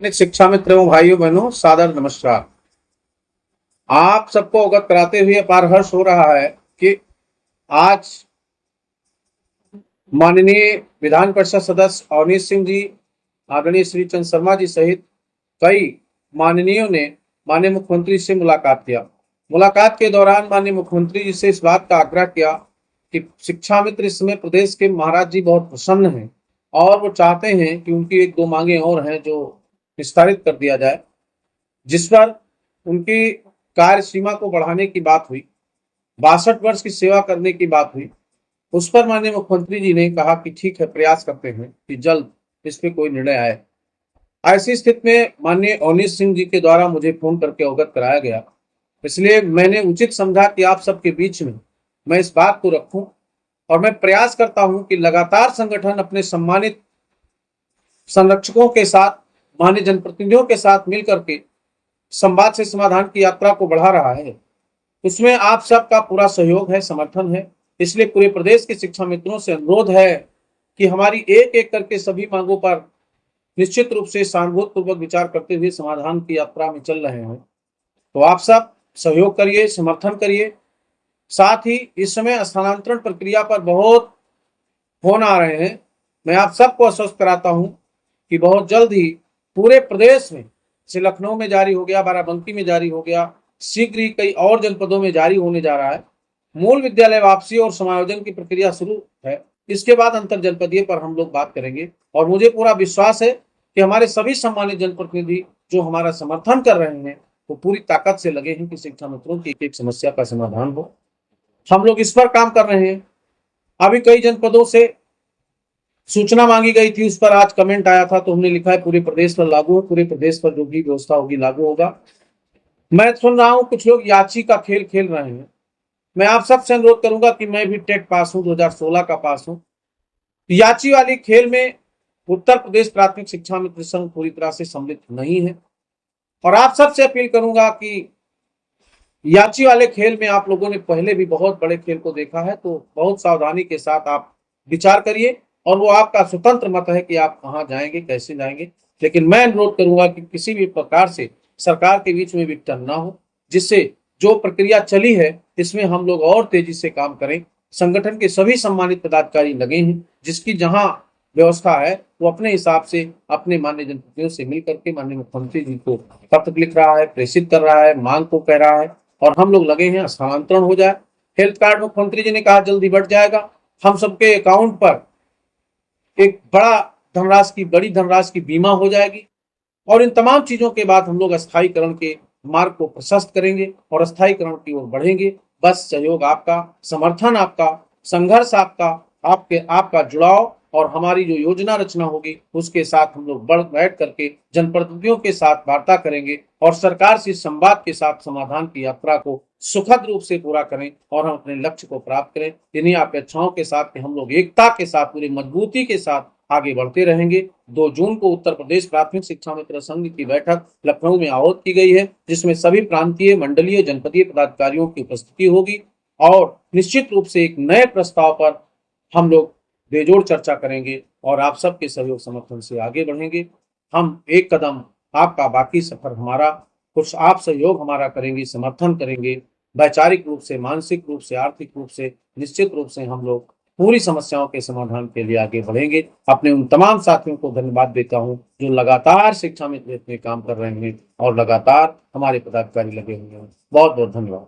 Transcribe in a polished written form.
शिक्षा मित्र एवं भाइयों बहनों, सादर नमस्कार। आप सबको अवगत कराते हुए अपार हर्ष हो रहा है कि आज माननीय विधान परिषद सदस्य अवनीश सिंह जी, आदरणीय श्री चंद्र शर्मा जी सहित कई माननीयों ने माननीय मुख्यमंत्री से मुलाकात किया। मुलाकात के दौरान माननीय मुख्यमंत्री जी से इस बात का आग्रह किया कि शिक्षा मित्र इस समय प्रदेश के महाराज जी बहुत प्रसन्न हैं और वो चाहते हैं कि उनकी एक दो मांगे और हैं जो विस्तारित कर दिया जाए, जिस पर उनकी कार्य सीमा को बढ़ाने की बात हुई, 62 वर्ष की सेवा करने की बात हुई। उस पर माननीय मुख्यमंत्री जी ने कहा कि ठीक है, प्रयास करते हैं कि जल्द इस पे कोई निर्णय आए। ऐसी स्थिति में माननीय अवनीश सिंह जी के द्वारा मुझे फोन करके अवगत कराया गया, इसलिए मैंने उचित समझा कि आप सबके बीच में मैं इस बात को रखूं और मैं प्रयास करता हूं कि लगातार संगठन अपने सम्मानित संरक्षकों के साथ, माननीय जनप्रतिनिधियों के साथ मिलकर के संवाद से समाधान की यात्रा को बढ़ा रहा है। उसमें आप सबका पूरा सहयोग है, समर्थन है। इसलिए पूरे प्रदेश के शिक्षा मित्रों से अनुरोध है कि हमारी एक एक करके सभी मांगों पर निश्चित रूप से सहानुभूतिपूर्वक विचार करते हुए समाधान की यात्रा में चल रहे हैं। तो आप सब सहयोग करिए, समर्थन करिए। साथ ही इस समय स्थानांतरण प्रक्रिया पर बहुत फोन आ रहे हैं। मैं आप सबको आश्वस्त कराता हूं कि बहुत जल्द ही पूरे प्रदेश में से लखनऊ में जारी हो गया, बाराबंकी में जारी हो गया, शीघ्र ही कई और जनपदों में जारी होने जा रहा है। मूल विद्यालय वापसी और समायोजन की प्रक्रिया शुरू है। इसके बाद अंतर जनपदीय पर हम लोग बात करेंगे और मुझे पूरा विश्वास है कि हमारे सभी सम्मानित जनप्रतिनिधि जो हमारा समर्थन कर रहे हैं वो पूरी ताकत से लगे हैं कि शिक्षा मित्रों की एक एक समस्या का समाधान हो। हम लोग इस पर काम कर रहे हैं। अभी कई जनपदों से सूचना मांगी गई थी, उस पर आज कमेंट आया था, तो हमने लिखा है पूरे प्रदेश पर लागू है, पूरे प्रदेश पर जो भी व्यवस्था होगी लागू होगा। मैं सुन रहा हूं कुछ लोग याची का खेल खेल रहे हैं। मैं आप सबसे अनुरोध करूंगा कि मैं भी टेट पास हूं, 2016 का पास हूं। याची वाली खेल में उत्तर प्रदेश प्राथमिक शिक्षा मित्र संघ पूरी तरह से सम्मिलित नहीं है और आप सबसे अपील करूंगा कि याची वाले खेल में आप लोगों ने पहले भी बहुत बड़े खेल को देखा है, तो बहुत सावधानी के साथ आप विचार करिए और वो आपका स्वतंत्र मत है कि आप कहाँ जाएंगे, कैसे जाएंगे। लेकिन मैं अनुरोध करूंगा कि किसी भी प्रकार से सरकार के बीच में विघटन ना हो, जिससे जो प्रक्रिया चली है इसमें हम लोग और तेजी से काम करें। संगठन के सभी सम्मानित पदाधिकारी लगे हैं, जिसकी जहां व्यवस्था है वो अपने हिसाब से अपने माननीय जनप्रतिनिधियों से मिल करके माननीय मुख्यमंत्री जी को पत्र लिख रहा है, प्रेषित कर रहा है, मांग को कह रहा है और हम लोग लगे हैं स्थानांतरण हो जाए। हेल्थ कार्ड मुख्यमंत्री जी ने कहा जल्दी बढ़ जाएगा। हम सबके अकाउंट पर एक बड़ी धनराशि की बीमा हो जाएगी और इन तमाम चीजों के बाद हम लोग स्थायीकरण के मार्ग को प्रशस्त करेंगे और स्थायीकरण की ओर बढ़ेंगे। बस सहयोग आपका, समर्थन आपका, संघर्ष आपका, आपका जुड़ाव और हमारी जो योजना रचना होगी उसके साथ हम लोग बैठ करके जनप्रतिनिधियों के साथ वार्ता करेंगे और सरकार से संवाद के साथ समाधान की यात्रा को सुखद रूप से पूरा करें और हम अपने लक्ष्य को प्राप्त करें। इन्हीं अपेक्षाओं के साथ कि हम लोग एकता के साथ, पूरी मजबूती के साथ आगे बढ़ते रहेंगे। 2 जून को उत्तर प्रदेश प्राथमिक शिक्षा मित्र संघ की बैठक लखनऊ में आहूत की गई है, जिसमें सभी प्रांतीय, मंडलीय, जनपदीय पदाधिकारियों की उपस्थिति होगी और निश्चित रूप से एक नए प्रस्ताव पर हम लोग बेजोड़ चर्चा करेंगे और आप सबके सहयोग समर्थन से आगे बढ़ेंगे। हम एक कदम आपका, बाकी सफर हमारा, कुछ आप सहयोग हमारा करेंगे, समर्थन करेंगे। वैचारिक रूप से, मानसिक रूप से, आर्थिक रूप से, निश्चित रूप से हम लोग पूरी समस्याओं के समाधान के लिए आगे बढ़ेंगे। अपने उन तमाम साथियों को धन्यवाद देता हूं जो लगातार शिक्षा मित्र में काम कर रहे हैं और लगातार हमारे पदाधिकारी लगे हुए हैं। बहुत बहुत धन्यवाद।